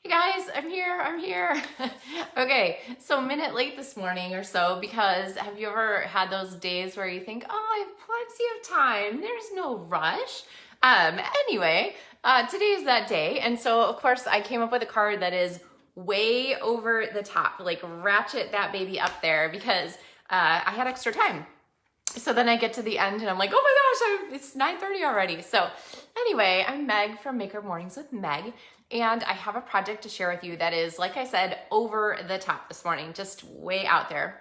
Hey guys, I'm here. Okay, so a minute late this morning or so because have you ever had those days where you think, oh, I have plenty of time, there's no rush? Anyway, today is that day, and so of course I came up with a card that is way over the top, like ratchet that baby up there because I had extra time. So then I get to the end and I'm like, oh my gosh, it's 9:30 already. So anyway, I'm Meg from Maker Mornings with Meg, and I have a project to share with you that is, like I said, over the top this morning, just way out there.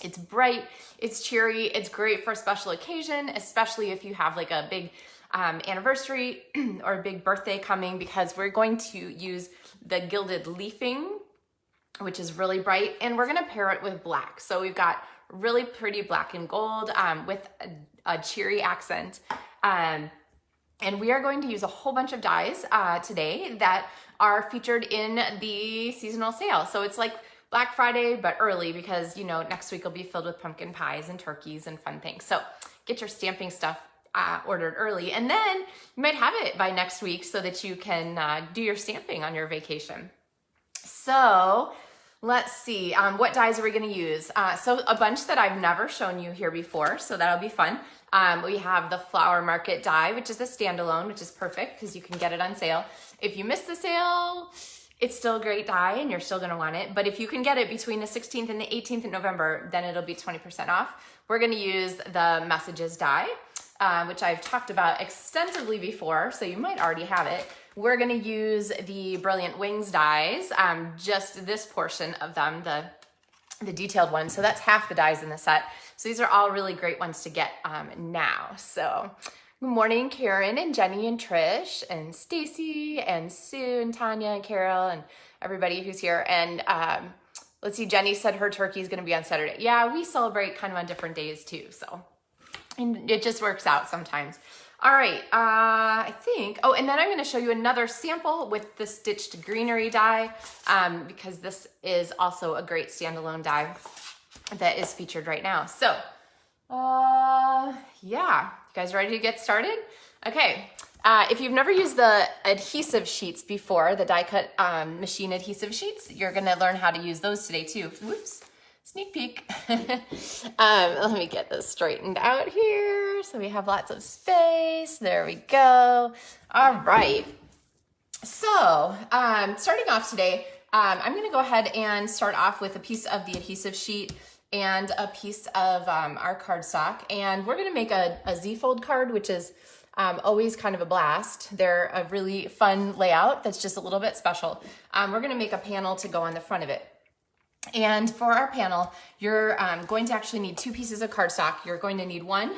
It's bright, it's cheery, it's great for a special occasion, especially if you have like a big anniversary or a big birthday coming, because we're going to use the Gilded Leafing, which is really bright, and we're gonna pair it with black. So we've got really pretty black and gold with a cheery accent. And we are going to use a whole bunch of dies today that are featured in the seasonal sale. So it's like Black Friday, but early, because you know next week will be filled with pumpkin pies and turkeys and fun things. So get your stamping stuff ordered early, and then you might have it by next week so that you can do your stamping on your vacation. So let's see, what dies are we gonna use? So a bunch that I've never shown you here before, so that'll be fun. We have the Flower Market die, which is a standalone, which is perfect because you can get it on sale. If you miss the sale, it's still a great die and you're still gonna want it. But if you can get it between the 16th and the 18th of November, then it'll be 20% off. We're gonna use the Messages die, which I've talked about extensively before, so you might already have it. We're gonna use the Brilliant Wings dies, just this portion of them, the detailed one. So that's half the dies in the set. So these are all really great ones to get now. So good morning, Karen and Jenny and Trish and Stacy and Sue and Tanya and Carol and everybody who's here. And let's see, Jenny said her turkey is gonna be on Saturday. Yeah, we celebrate kind of on different days too, so and it just works out sometimes. All right, I think, oh, and then I'm gonna show you another sample with the Stitched Greenery die, because this is also a great standalone die that is featured right now. So, yeah, you guys ready to get started? Okay, if you've never used the adhesive sheets before, the die cut machine adhesive sheets, you're gonna learn how to use those today too. Whoops. Sneak peek. Let me get this straightened out here so we have lots of space. There we go. All right. So starting off today, I'm going to go ahead and start off with a piece of the adhesive sheet and a piece of our cardstock. And we're going to make a Z-fold card, which is always kind of a blast. They're a really fun layout that's just a little bit special. We're going to make a panel to go on the front of it. And for our panel, you're going to actually need two pieces of cardstock. You're going to need one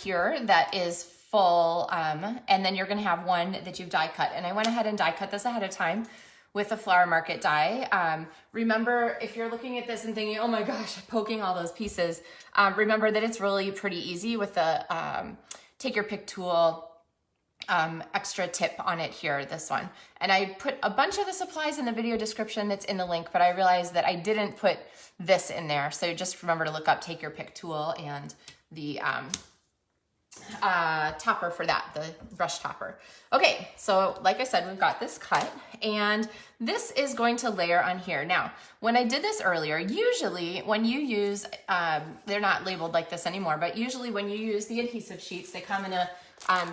here that is full, and then you're going to have one that you've die cut. And I went ahead and die cut this ahead of time with a Flower Market die. Remember, if you're looking at this and thinking, oh my gosh, poking all those pieces, remember that it's really pretty easy with the take your pick tool extra tip on it here, this one. And I put a bunch of the supplies in the video description that's in the link, but I realized that I didn't put this in there. So just remember to look up take your pick tool and the topper for that, the brush topper. Okay, so like I said, we've got this cut and this is going to layer on here. Now, when I did this earlier, usually when you use, they're not labeled like this anymore, but usually when you use the adhesive sheets, they come in a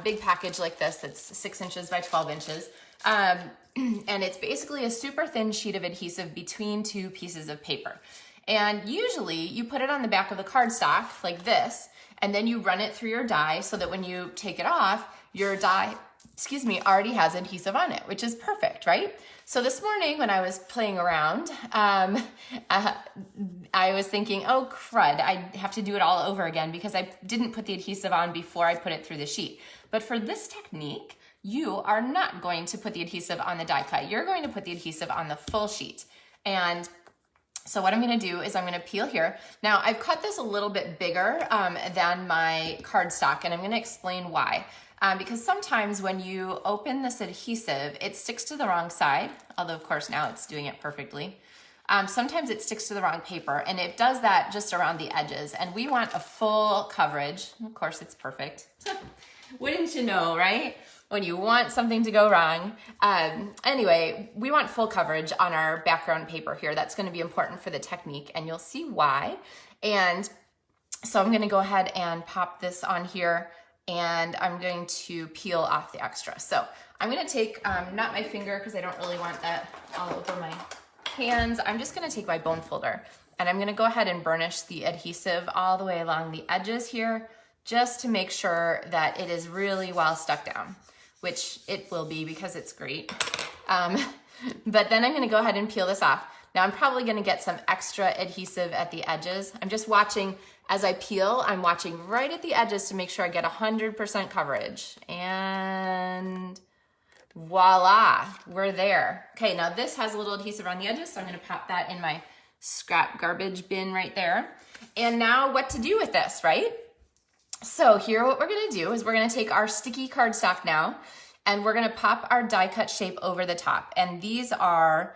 big package like this that's 6 inches by 12 inches. And it's basically a super thin sheet of adhesive between two pieces of paper. And usually you put it on the back of the cardstock like this, and then you run it through your die so that when you take it off, your die, already has adhesive on it, which is perfect, right? So this morning when I was playing around, I was thinking, oh crud, I have to do it all over again because I didn't put the adhesive on before I put it through the sheet. But for this technique, you are not going to put the adhesive on the die cut. You're going to put the adhesive on the full sheet. And so what I'm gonna do is I'm gonna peel here. Now I've cut this a little bit bigger than my cardstock, and I'm gonna explain why. Because sometimes when you open this adhesive, it sticks to the wrong side, although of course now it's doing it perfectly. Sometimes it sticks to the wrong paper, and it does that just around the edges, and we want a full coverage. Of course it's perfect. Wouldn't you know, right? when you want something to go wrong. Anyway, we want full coverage on our background paper here. That's going to be important for the technique, and you'll see why. And so I'm going to go ahead and pop this on here, and I'm going to peel off the extra. So I'm going to take, not my finger because I don't really want that all over my hands. I'm just going to take my bone folder, and I'm going to go ahead and burnish the adhesive all the way along the edges here, just to make sure that it is really well stuck down, which it will be because it's great. But then I'm going to go ahead and peel this off. Now I'm probably going to get some extra adhesive at the edges. I'm just watching as I peel. I'm watching right at the edges to make sure I get 100% coverage. And voila, we're there. Okay, now this has a little adhesive around the edges, so I'm going to pop that in my scrap garbage bin right there. And now what to do with this, right? So here what we're going to do is we're going to take our sticky cardstock now, and we're going to pop our die cut shape over the top. And these are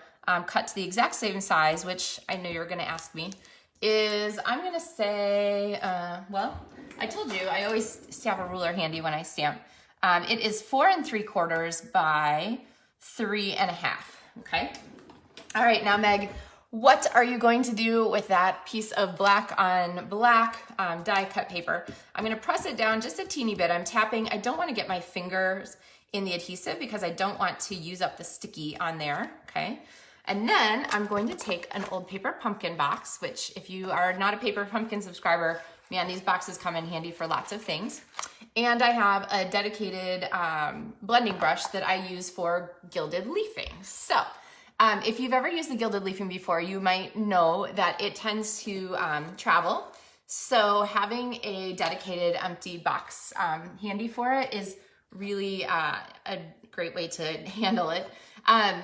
cut to the exact same size, which I know you're going to ask me, is I'm going to say, well, I told you I always have a ruler handy when I stamp. It is 4 3/4 by 3.5. Okay. All right. Now, Meg, what are you going to do with that piece of black on black die cut paper? I'm going to press it down just a teeny bit. I'm tapping. I don't want to get my fingers in the adhesive because I don't want to use up the sticky on there. Okay. And then I'm going to take an old paper pumpkin box, which if you are not a paper pumpkin subscriber, man, these boxes come in handy for lots of things. And I have a dedicated blending brush that I use for gilded leafing. So if you've ever used the gilded leafing before, you might know that it tends to travel. So having a dedicated empty box handy for it is really a great way to handle it.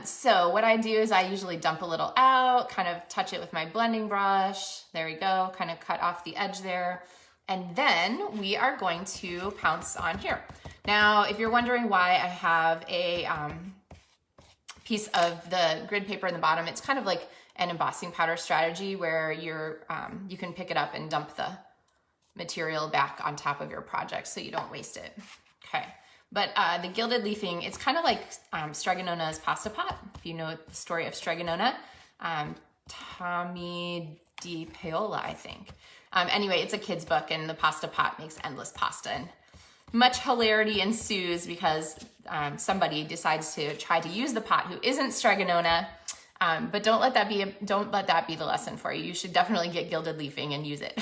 So what I do is I usually dump a little out, kind of touch it with my blending brush. There we go, kind of cut off the edge there. And then we are going to pounce on here. Now, if you're wondering why I have a piece of the grid paper in the bottom, it's kind of like an embossing powder strategy where you can pick it up and dump the material back on top of your project so you don't waste it. Okay. But the gilded leafing, it's kind of like Stregonona's pasta pot. If you know the story of Stregonona, Tommy Di Paola, I think. Anyway, it's a kid's book, and the pasta pot makes endless pasta, and much hilarity ensues because somebody decides to try to use the pot who isn't Stregonona. But don't let that be the lesson for you. You should definitely get gilded leafing and use it.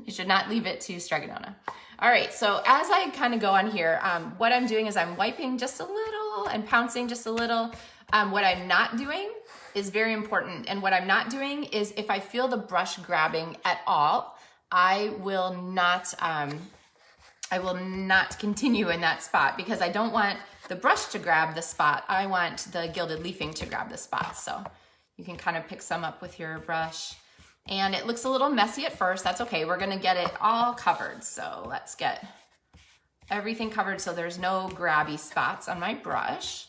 You should not leave it to Stregonona. All right, so as I kind of go on here, what I'm doing is I'm wiping just a little and pouncing just a little. What I'm not doing is very important, and what I'm not doing is if I feel the brush grabbing at all, I will not continue in that spot because I don't want the brush to grab the spot. I want the gilded leafing to grab the spot. So you can kind of pick some up with your brush. And it looks a little messy at first. That's okay. We're gonna get it all covered. So let's get everything covered so there's no grabby spots on my brush.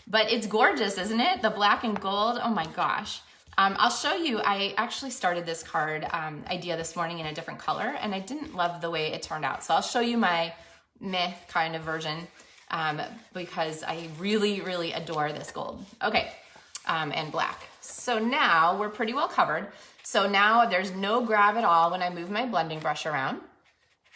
But it's gorgeous, isn't it? The black and gold, oh my gosh. I'll show you, I actually started this card idea this morning in a different color, and I didn't love the way it turned out. So I'll show you my meh kind of version because I really, really adore this gold. Okay, and black. So now we're pretty well covered. So now there's no grab at all when I move my blending brush around,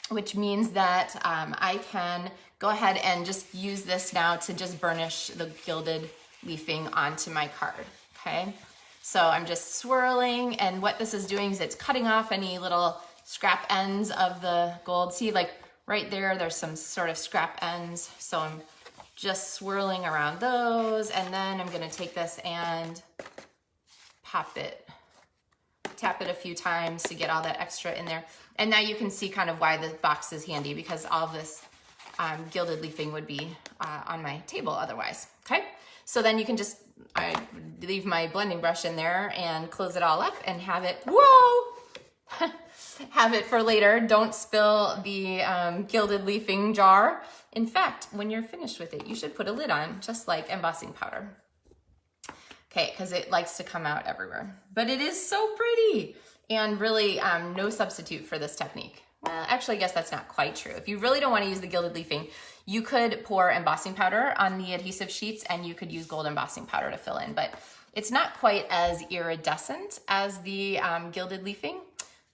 which means that I can go ahead and just use this now to just burnish the gilded leafing onto my card, okay? So I'm just swirling, and what this is doing is it's cutting off any little scrap ends of the gold. See, like right there, there's some sort of scrap ends. So I'm just swirling around those, and then I'm gonna take this and tap it a few times to get all that extra in there. And now you can see kind of why the box is handy, because all of this gilded leafing would be on my table otherwise, okay? So then you can just leave my blending brush in there and close it all up and have it, whoa, have it for later. Don't spill the gilded leafing jar. In fact, when you're finished with it, you should put a lid on, just like embossing powder. Okay, because it likes to come out everywhere. But it is so pretty, and really no substitute for this technique. well, actually, I guess that's not quite true. If you really don't want to use the gilded leafing, you could pour embossing powder on the adhesive sheets and you could use gold embossing powder to fill in, but it's not quite as iridescent as the gilded leafing.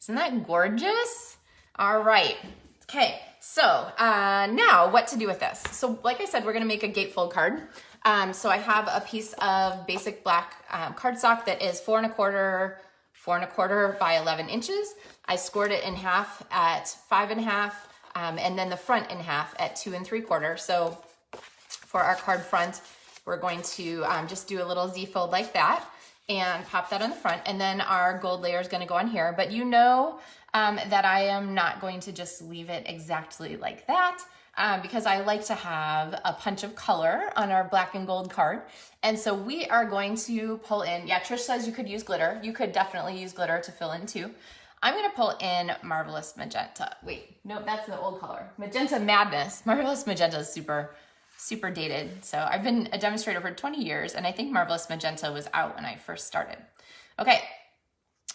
Isn't that gorgeous? All right. Okay, so now what to do with this? So like I said, we're gonna make a gatefold card. So I have a piece of basic black cardstock that is 4 1/4 by 11 inches. I scored it in half at 5 1/2, and then the front in half at 2 3/4. So for our card front, we're going to just do a little Z fold like that and pop that on the front. And then our gold layer is gonna go on here. But you know that I am not going to just leave it exactly like that because I like to have a punch of color on our black and gold card. And so we are going to pull in, yeah, Trish says you could use glitter. You could definitely use glitter to fill in too. I'm gonna pull in Marvelous Magenta. Wait, no, that's the old color. Magenta Madness. Marvelous Magenta is super dated. So I've been a demonstrator for 20 years and I think Marvelous Magenta was out when I first started. Okay,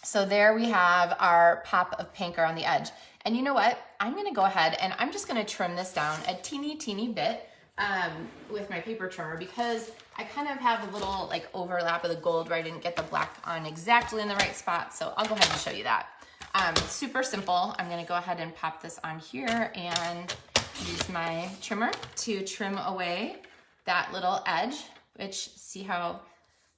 so there we have our pop of pink on the edge. And you know what? I'm gonna go ahead and I'm just gonna trim this down a teeny bit with my paper trimmer because I kind of have a little like overlap of the gold where I didn't get the black on exactly in the right spot. So I'll go ahead and show you that. Super simple. I'm gonna go ahead and pop this on here and use my trimmer to trim away that little edge, which see how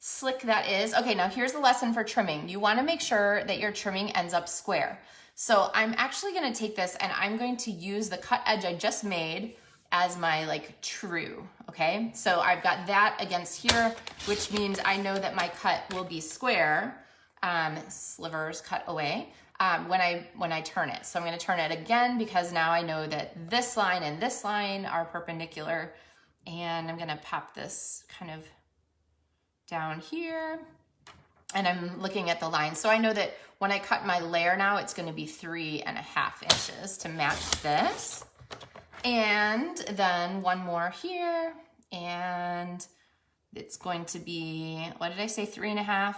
slick that is. Okay, now here's the lesson for trimming. You wanna make sure that your trimming ends up square. So I'm actually gonna take this and I'm going to use the cut edge I just made as my like true, okay? So I've got that against here, which means I know that my cut will be square, slivers cut away, when I turn it. So I'm gonna turn it again because now I know that this line and this line are perpendicular, and I'm gonna pop this kind of down here, and I'm looking at the line. So I know that when I cut my layer now, it's gonna be 3 1/2 inches to match this. And then one more here, and it's going to be, what did I say, 3 1/2?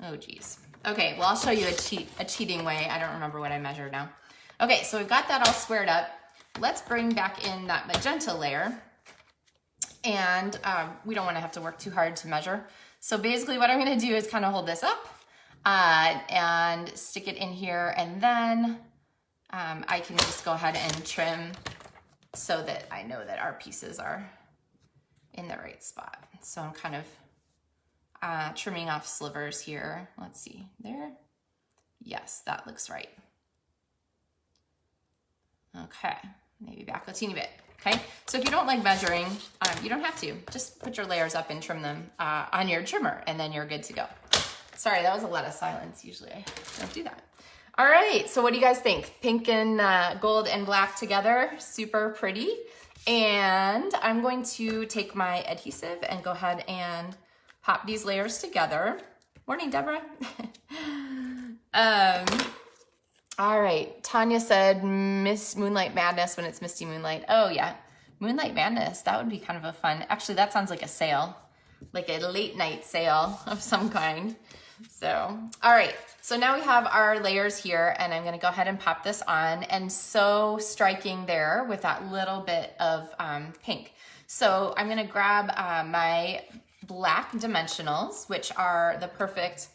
Oh geez. Okay, well I'll show you a cheating way. I don't remember what I measured now. Okay, so we've got that all squared up. Let's bring back in that magenta layer. And we don't wanna have to work too hard to measure. So basically what I'm gonna do is kind of hold this up and stick it in here, and then I can just go ahead and trim so that I know that our pieces are in the right spot. So I'm kind of trimming off slivers here. Let's see, there. Yes, that looks right. Okay, maybe back a teeny bit. Okay, so if you don't like measuring, you don't have to. Just put your layers up and trim them on your trimmer, and then you're good to go. Sorry, that was a lot of silence. Usually I don't do that. All right, so what do you guys think? Pink and gold and black together, super pretty. And I'm going to take my adhesive and go ahead and pop these layers together. Morning, Deborah. All right, Tanya said Miss Moonlight Madness when it's Misty Moonlight. Oh yeah, Moonlight Madness, that would be kind of a fun, actually that sounds like a sale, like a late night sale of some kind. So, all right, so now we have our layers here, and I'm gonna go ahead and pop this on, and so striking there with that little bit of pink. So I'm gonna grab my black dimensionals, which are the perfect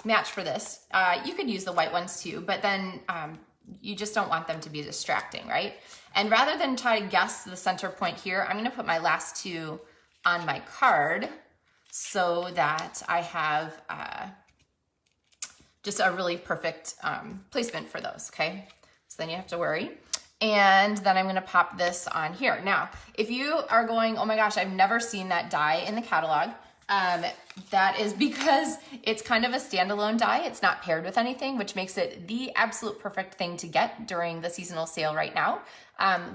match for this. You could use the white ones too, but then you just don't want them to be distracting, right? And rather than try to guess the center point here, I'm gonna put my last two on my card so that I have just a really perfect placement for those, okay? So then you have to worry. And then I'm gonna pop this on here. Now, if you are going, oh my gosh, I've never seen that die in the catalog, that is because it's kind of a standalone die. It's not paired with anything, which makes it the absolute perfect thing to get during the seasonal sale right now.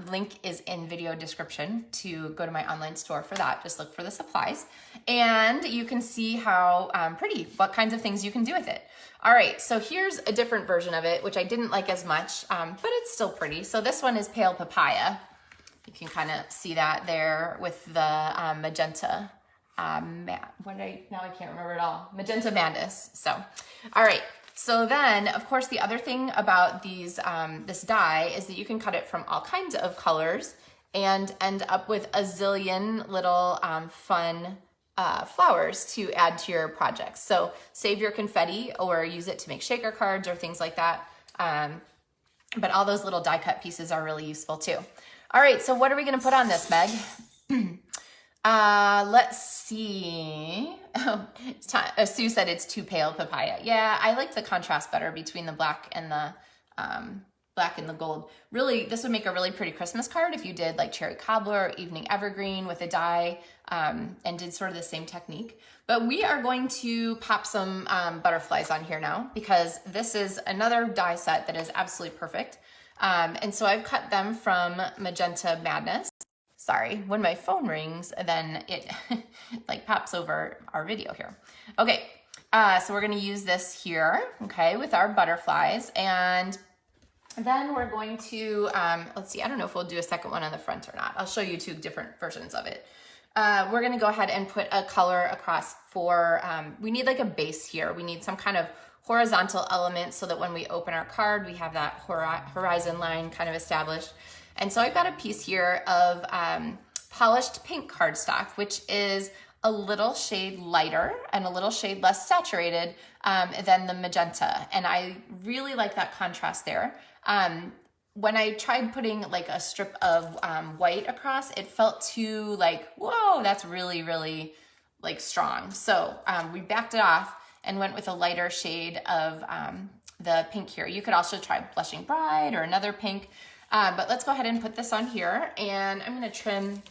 Link is in video description to go to my online store for that. Just look for the supplies. And you can see how pretty, what kinds of things you can do with it. All right, so here's a different version of it, which I didn't like as much, but it's still pretty. So this one is Pale Papaya. You can kind of see that there with the magenta. Now I can't remember it all. Magenta Madness. So, all right. So then, of course, the other thing about these this die is that you can cut it from all kinds of colors and end up with a zillion little fun flowers to add to your projects. So save your confetti or use it to make shaker cards or things like that. But all those little die cut pieces are really useful too. All right, so what are we gonna put on this, Meg? Let's see. Oh, Sue said it's too pale papaya. Yeah, I like the contrast better between the black and the gold. Really, this would make a really pretty Christmas card if you did like cherry cobbler or evening evergreen with a die and did sort of the same technique. But we are going to pop some butterflies on here now because this is another die set that is absolutely perfect. And so I've cut them from Magenta Madness. Sorry, when my phone rings, then it like pops over our video here. Okay, so we're gonna use this here, okay, with our butterflies. And then we're going to, let's see, I don't know if we'll do a second one on the front or not. I'll show you two different versions of it. We're gonna go ahead and put a color across for, we need like a base here. We need some kind of horizontal element so that when we open our card, we have that horizon line kind of established. And so I've got a piece here of polished pink cardstock, which is a little shade lighter and a little shade less saturated than the magenta. And I really like that contrast there. When I tried putting like a strip of white across, it felt too like, whoa, that's really, really like strong. So we backed it off and went with a lighter shade of the pink here. You could also try Blushing Bride or another pink. But let's go ahead and put this on here, and I'm gonna trim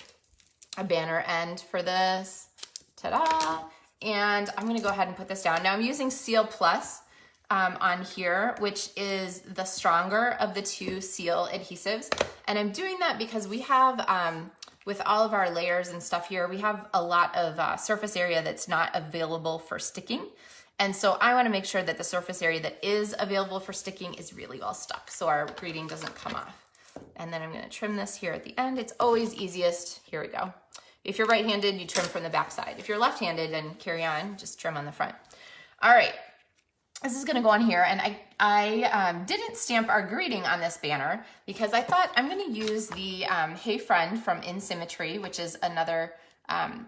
a banner end for this, ta-da, and I'm gonna go ahead and put this down. Now I'm using Seal Plus on here, which is the stronger of the two seal adhesives, and I'm doing that because we have, with all of our layers and stuff here, we have a lot of surface area that's not available for sticking. And so I wanna make sure that the surface area that is available for sticking is really well stuck so our greeting doesn't come off. And then I'm gonna trim this here at the end. It's always easiest, here we go. If you're right-handed, you trim from the back side. If you're left-handed and carry on, just trim on the front. All right, this is gonna go on here, and I didn't stamp our greeting on this banner because I thought I'm gonna use the Hey Friend from In Symmetry, which is another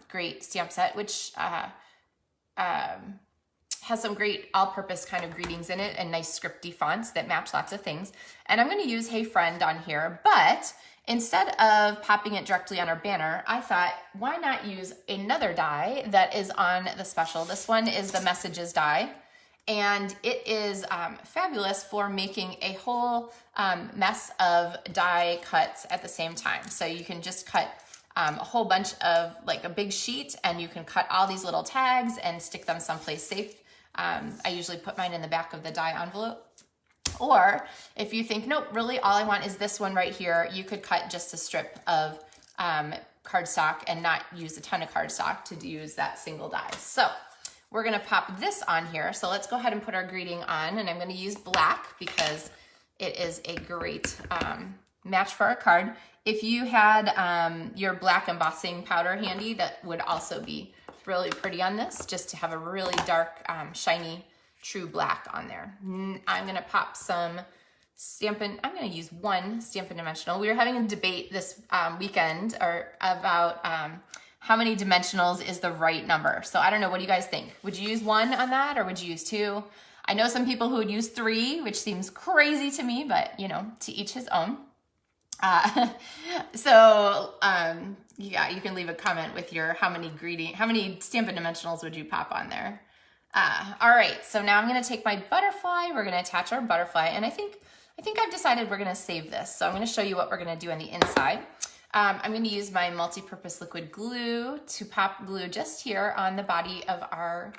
great stamp set, which has some great all-purpose kind of greetings in it and nice scripty fonts that match lots of things. And I'm gonna use Hey Friend on here, but instead of popping it directly on our banner, I thought, why not use another die that is on the special? This one is the Messages die, and it is fabulous for making a whole mess of die cuts at the same time. So you can just cut a whole bunch of like a big sheet, and you can cut all these little tags and stick them someplace safe. I usually put mine in the back of the die envelope. Or if you think, nope, really all I want is this one right here, you could cut just a strip of cardstock and not use a ton of cardstock to use that single die. So we're gonna pop this on here. So let's go ahead and put our greeting on, and I'm gonna use black because it is a great match for our card. If you had your black embossing powder handy, that would also be really pretty on this, just to have a really dark, shiny, true black on there. I'm gonna pop some Stampin', I'm gonna use one Stampin' Dimensional. We were having a debate this weekend about how many dimensionals is the right number. So I don't know, what do you guys think? Would you use one on that, or would you use two? I know some people who would use three, which seems crazy to me, but you know, to each his own. Yeah, you can leave a comment with your how many Stampin' Dimensionals would you pop on there. All right, so now I'm gonna take my butterfly, we're gonna attach our butterfly, and I think I've decided we're gonna save this. So I'm gonna show you what we're gonna do on the inside. I'm gonna use my multi-purpose liquid glue to pop glue just here on the body of our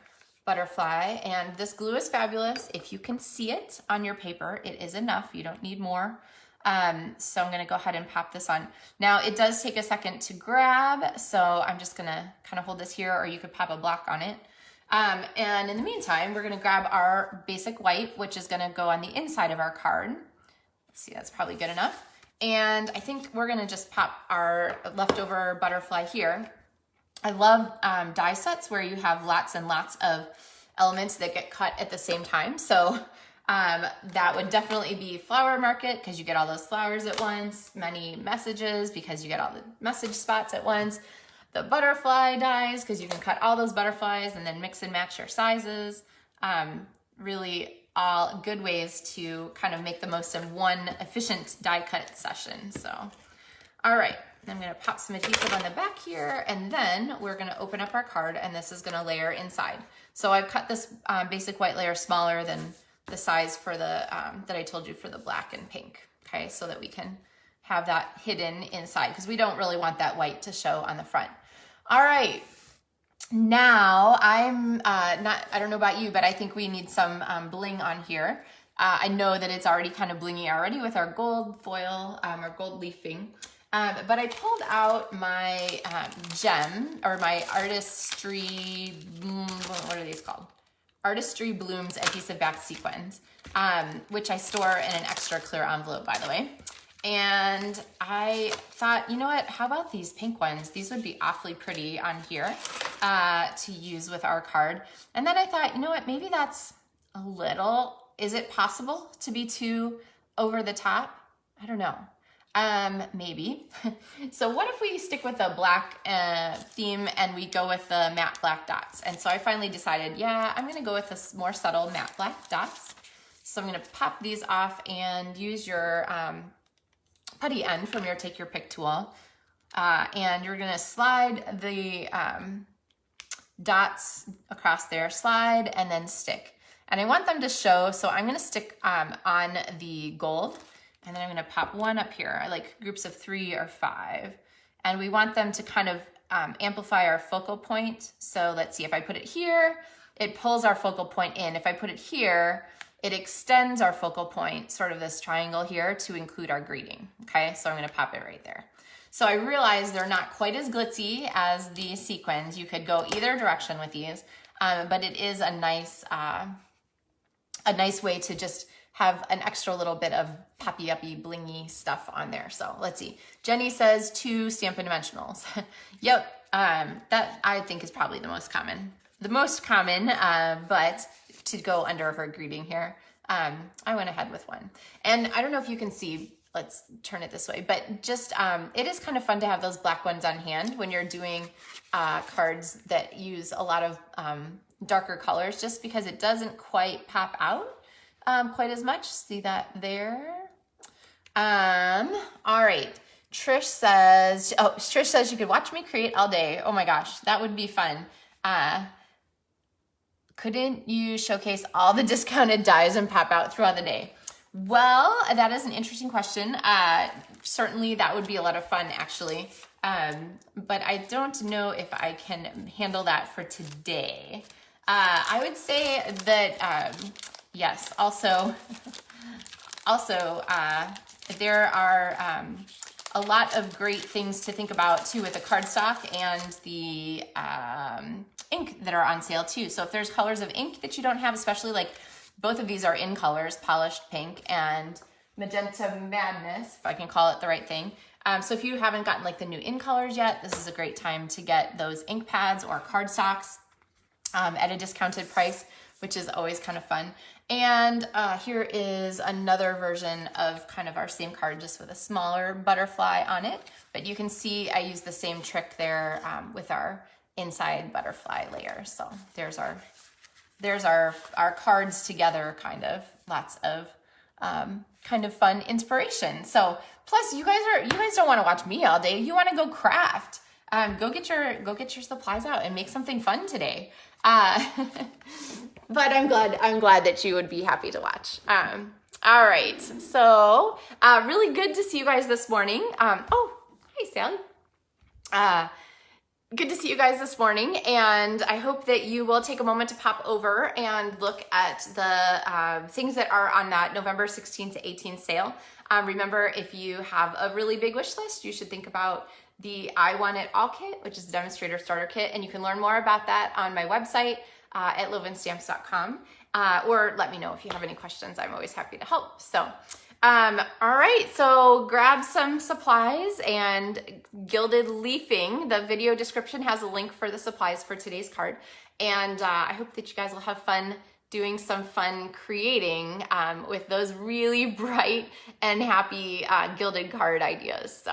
butterfly. And this glue is fabulous. If you can see it on your paper, it is enough, you don't need more. So I'm gonna go ahead and pop this on. Now it does take a second to grab, so I'm just gonna kind of hold this here, or you could pop a block on it. And in the meantime, we're gonna grab our basic white, which is gonna go on the inside of our card. Let's see, that's probably good enough. And I think we're gonna just pop our leftover butterfly here. I love die sets where you have lots and lots of elements that get cut at the same time. So that would definitely be flower market because you get all those flowers at once, many messages because you get all the message spots at once, the butterfly dies because you can cut all those butterflies and then mix and match your sizes. Really all good ways to kind of make the most of one efficient die cut session. So, all right, I'm gonna pop some adhesive on the back here, and then we're gonna open up our card, and this is gonna layer inside. So I've cut this basic white layer smaller than the size for the, that I told you for the black and pink, okay? So that we can have that hidden inside because we don't really want that white to show on the front. All right, now I'm I don't know about you, but I think we need some bling on here. I know that it's already kind of blingy already with our gold foil, or gold leafing. But I pulled out my gem, or my artistry, what are these called? Artistry Blooms adhesive back sequins, which I store in an extra clear envelope, by the way. And I thought, you know what, how about these pink ones? These would be awfully pretty on here to use with our card. And then I thought, you know what, maybe that's a little, is it possible to be too over the top? I don't know. Maybe. So what if we stick with a black theme and we go with the matte black dots? And so I finally decided, yeah, I'm gonna go with this more subtle matte black dots. So I'm gonna pop these off and use your putty end from your take your pick tool. And you're gonna slide the dots across there, slide and then stick. And I want them to show, so I'm gonna stick on the gold. And then I'm gonna pop one up here. I like groups of 3 or 5. And we want them to kind of amplify our focal point. So let's see, if I put it here, it pulls our focal point in. If I put it here, it extends our focal point, sort of this triangle here, to include our greeting, okay? So I'm gonna pop it right there. So I realize they're not quite as glitzy as the sequins. You could go either direction with these, but it is a nice way to just have an extra little bit of poppy-uppy, blingy stuff on there. So let's see. Jenny says 2 Stampin' Dimensionals. Yep, that I think is probably the most common. But to go under her greeting here, I went ahead with 1. And I don't know if you can see, let's turn it this way, but just, it is kind of fun to have those black ones on hand when you're doing cards that use a lot of darker colors, just because it doesn't quite pop out quite as much. See that there? All right. Trish says you could watch me create all day. Oh my gosh, that would be fun. Couldn't you showcase all the discounted dies and pop out throughout the day? Well, that is an interesting question. Certainly that would be a lot of fun, actually. But I don't know if I can handle that for today. I would say that, yes, also there are a lot of great things to think about too with the cardstock and the ink that are on sale too. So if there's colors of ink that you don't have, especially like both of these are in colors, Polished Pink and Magenta Madness, if I can call it the right thing. So if you haven't gotten like the new in colors yet, this is a great time to get those ink pads or cardstocks at a discounted price, which is always kind of fun. And here is another version of kind of our same card, just with a smaller butterfly on it. But you can see I use the same trick there with our inside butterfly layer. So there's our cards together, kind of lots of kind of fun inspiration. So plus you guys don't want to watch me all day. You want to go craft. Go get your supplies out and make something fun today. But I'm glad that you would be happy to watch. All right, so really good to see you guys this morning. Oh, hi Sally. Good to see you guys this morning, and I hope that you will take a moment to pop over and look at the things that are on that November 16th to 18th sale. Remember, if you have a really big wish list, you should think about the I Want It All kit, which is the demonstrator starter kit, and you can learn more about that on my website at LovenStamps.com, or let me know if you have any questions. I'm always happy to help. So, All right, so grab some supplies, and Gilded Leafing, the video description has a link for the supplies for today's card. And I hope that you guys will have fun doing some fun creating with those really bright and happy gilded card ideas. So,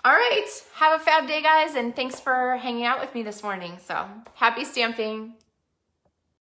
all right, have a fab day, guys, and thanks for hanging out with me this morning. So, happy stamping.